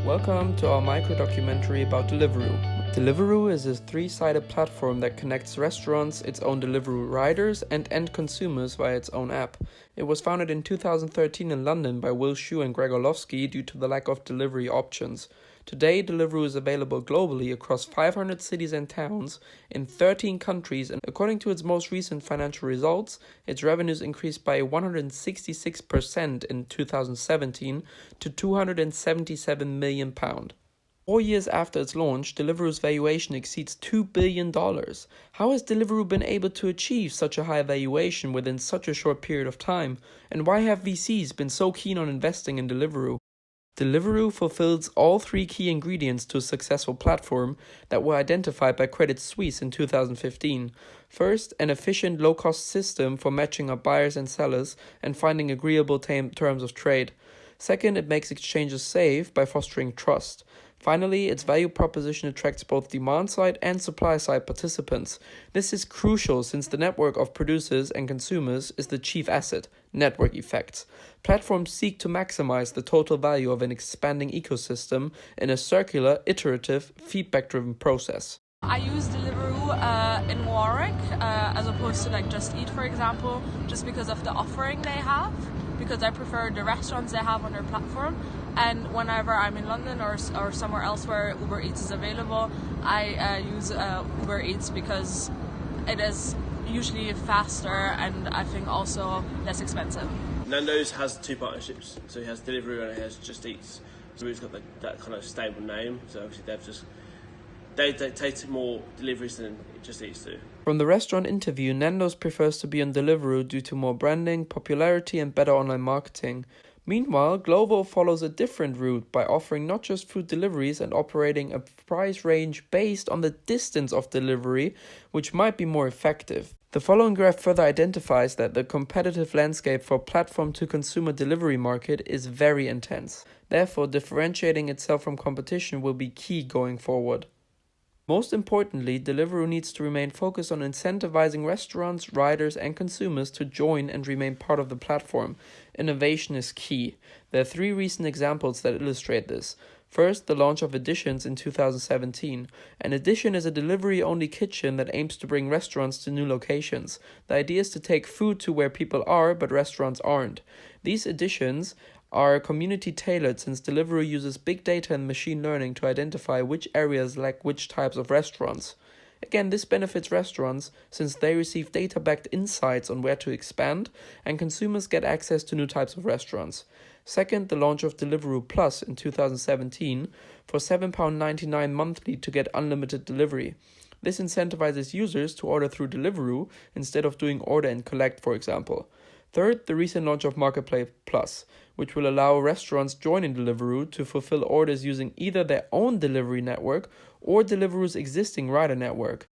Welcome to our micro-documentary about Deliveroo. Deliveroo is a three-sided platform that connects restaurants, its own Deliveroo riders, and end consumers via its own app. It was founded in 2013 in London by Will Shu and Greg Orlovsky due to the lack of delivery options. Today, Deliveroo is available globally across 500 cities and towns in 13 countries, and according to its most recent financial results, its revenues increased by 166% in 2017 to £277 million. 4 years after its launch, Deliveroo's valuation exceeds $2 billion. How has Deliveroo been able to achieve such a high valuation within such a short period of time? And why have VCs been so keen on investing in Deliveroo? Deliveroo fulfills all three key ingredients to a successful platform that were identified by Credit Suisse in 2015. First, an efficient, low-cost system for matching up buyers and sellers and finding agreeable terms of trade. Second, it makes exchanges safe by fostering trust. Finally, its value proposition attracts both demand-side and supply-side participants. This is crucial since the network of producers and consumers is the chief asset, network effects. Platforms seek to maximize the total value of an expanding ecosystem in a circular, iterative, feedback-driven process. I use Deliveroo in Warwick as opposed to Just Eat, for example, just because of the offering they have, because I prefer the restaurants they have on their platform. And whenever I'm in London or somewhere else where Uber Eats is available, I use Uber Eats because it is usually faster and I think also less expensive. Nando's has two partnerships, so he has Deliveroo and he has Just Eats. So we've got that kind of stable name, so obviously they take more deliveries than Just Eats do. From the restaurant interview, Nando's prefers to be on Deliveroo due to more branding, popularity, and better online marketing. Meanwhile, Glovo follows a different route by offering not just food deliveries and operating a price range based on the distance of delivery, which might be more effective. The following graph further identifies that the competitive landscape for platform-to-consumer delivery market is very intense. Therefore, differentiating itself from competition will be key going forward. Most importantly, Deliveroo needs to remain focused on incentivizing restaurants, riders, and consumers to join and remain part of the platform. Innovation is key. There are three recent examples that illustrate this. First, the launch of Editions in 2017. An Edition is a delivery-only kitchen that aims to bring restaurants to new locations. The idea is to take food to where people are, but restaurants aren't. These Editions are community tailored since Deliveroo uses big data and machine learning to identify which areas lack which types of restaurants. Again, this benefits restaurants since they receive data-backed insights on where to expand, and consumers get access to new types of restaurants. Second, the launch of Deliveroo Plus in 2017 for £7.99 monthly to get unlimited delivery. This incentivizes users to order through Deliveroo instead of doing order and collect, for example. Third, the recent launch of Marketplace Plus, which will allow restaurants joining Deliveroo to fulfill orders using either their own delivery network or Deliveroo's existing rider network.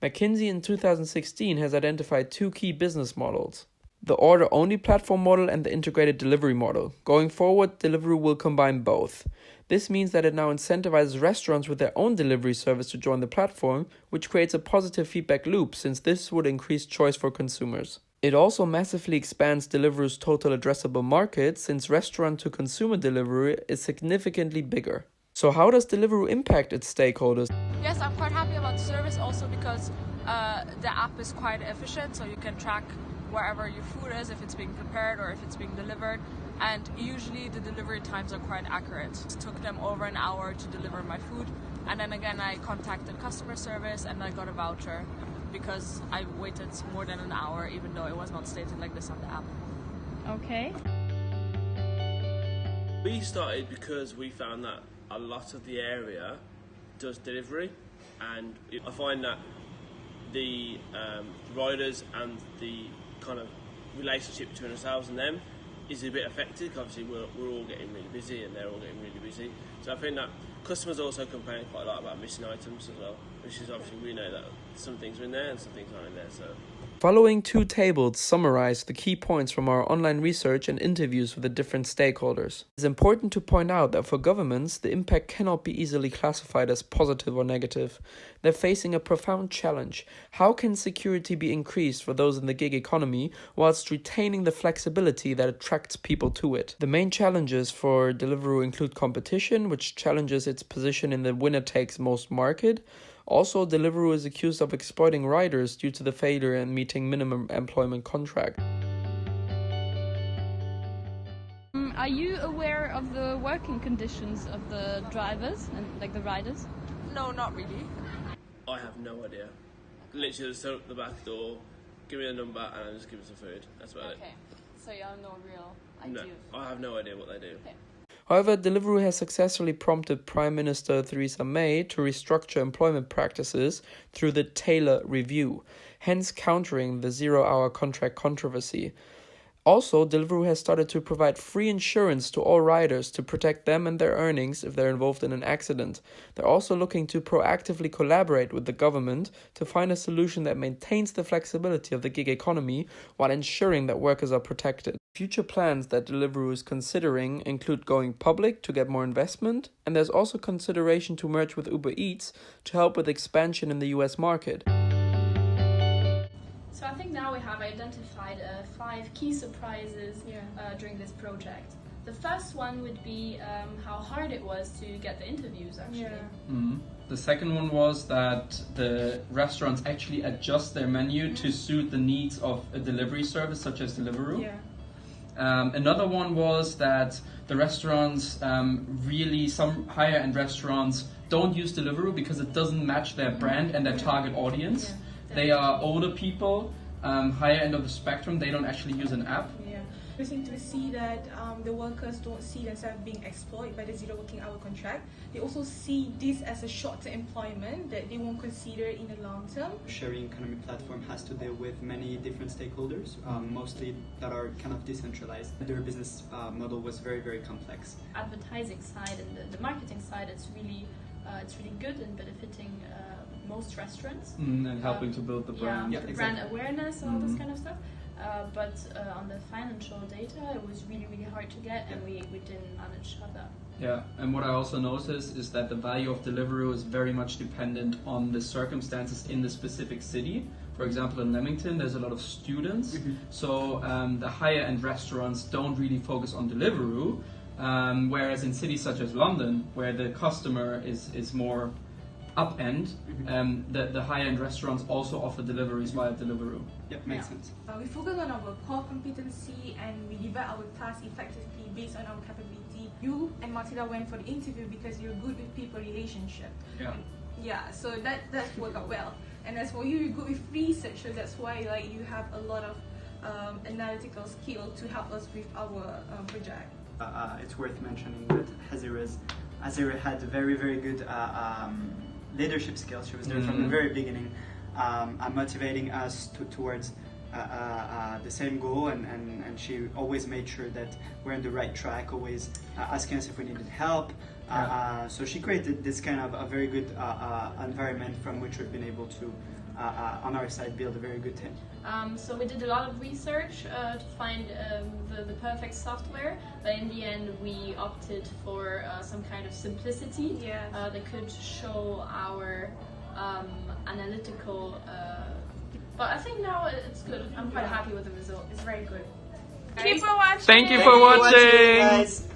McKinsey in 2016 has identified two key business models: the order-only platform model and the integrated delivery model. Going forward, Deliveroo will combine both. This means that it now incentivizes restaurants with their own delivery service to join the platform, which creates a positive feedback loop since this would increase choice for consumers. It also massively expands Deliveroo's total addressable market since restaurant-to-consumer delivery is significantly bigger. So how does Deliveroo impact its stakeholders? Yes, I'm quite happy about the service also because the app is quite efficient, so you can track wherever your food is, if it's being prepared or if it's being delivered, and usually the delivery times are quite accurate. It took them over an hour to deliver my food, and then again I contacted customer service and I got a voucher because I waited more than an hour even though it was not stated like this on the app. Okay. We started because we found that a lot of the area does delivery, and I find that the riders and the kind of relationship between ourselves and them is a bit affected. Obviously we're all getting really busy and they're all getting really busy, so I think that customers also complain quite a lot about missing items as well, which is obviously we know that some things are in there and some things aren't in there, so Following two tables summarize the key points from our online research and interviews with the different stakeholders. It's important to point out that for governments, the impact cannot be easily classified as positive or negative. They're facing a profound challenge. How can security be increased for those in the gig economy whilst retaining the flexibility that attracts people to it? The main challenges for Deliveroo include competition, which challenges its position in the winner-takes-most market. Also, Deliveroo is accused of exploiting riders due to the failure in meeting minimum employment contract. Are you aware of the working conditions of the drivers and like the riders? No, not really. I have no idea. Literally just open the back door, give me a number, and I just give me some food. That's about it. Okay, so you have no real No, idea. I have no idea what they do. Okay. However, Deliveroo has successfully prompted Prime Minister Theresa May to restructure employment practices through the Taylor Review, hence countering the zero-hour contract controversy. Also, Deliveroo has started to provide free insurance to all riders to protect them and their earnings if they're involved in an accident. They're also looking to proactively collaborate with the government to find a solution that maintains the flexibility of the gig economy while ensuring that workers are protected. Future plans that Deliveroo is considering include going public to get more investment, and there's also consideration to merge with Uber Eats to help with expansion in the US market. So I think now we have identified 5 key surprises during this project. The first one would be how hard it was to get the interviews actually. The second one was that the restaurants actually adjust their menu to suit the needs of a delivery service such as Deliveroo. Another one was that the restaurants, some higher end restaurants don't use Deliveroo because it doesn't match their brand and their target audience. They are older people, higher end of the spectrum, they don't actually use an app. We seem to see that the workers don't see themselves being exploited by the zero working hour contract. They also see this as a short-term employment that they won't consider in the long term. Sharing economy platform has to deal with many different stakeholders, mostly that are kind of decentralized. Their business model was very, very complex. Advertising side and the marketing side, it's really good and benefiting most restaurants. And helping to build the brand. The brand awareness, all this kind of stuff. But on the financial data, it was really, really hard to get, and we didn't manage to have that. Yeah, and what I also noticed is that the value of Deliveroo is very much dependent on the circumstances in the specific city. For example, in Leamington, there's a lot of students, so the higher end restaurants don't really focus on Deliveroo, whereas in cities such as London, where the customer is more up-end, the high-end restaurants also offer deliveries via Deliveroo. Yep, makes sense. We focus on our core competency and we divide our tasks effectively based on our capability. You and Matilda went for the interview because you're good with people relationship. So that's worked out well. And as for you, you're good with research, so that's why you have a lot of analytical skill to help us with our project. It's worth mentioning that Hazira had very, very good leadership skills. She was there from the very beginning, motivating us towards the same goal, and she always made sure that we're on the right track, always asking us if we needed help. So she created this kind of a very good environment from which we've been able to, on our side, build a very good team. So we did a lot of research to find the perfect software, but in the end we opted for some kind of simplicity that could show our analytical. But I think now it's good. I'm quite happy with the result. It's very good. Keep on watching. Thank you for watching. Guys.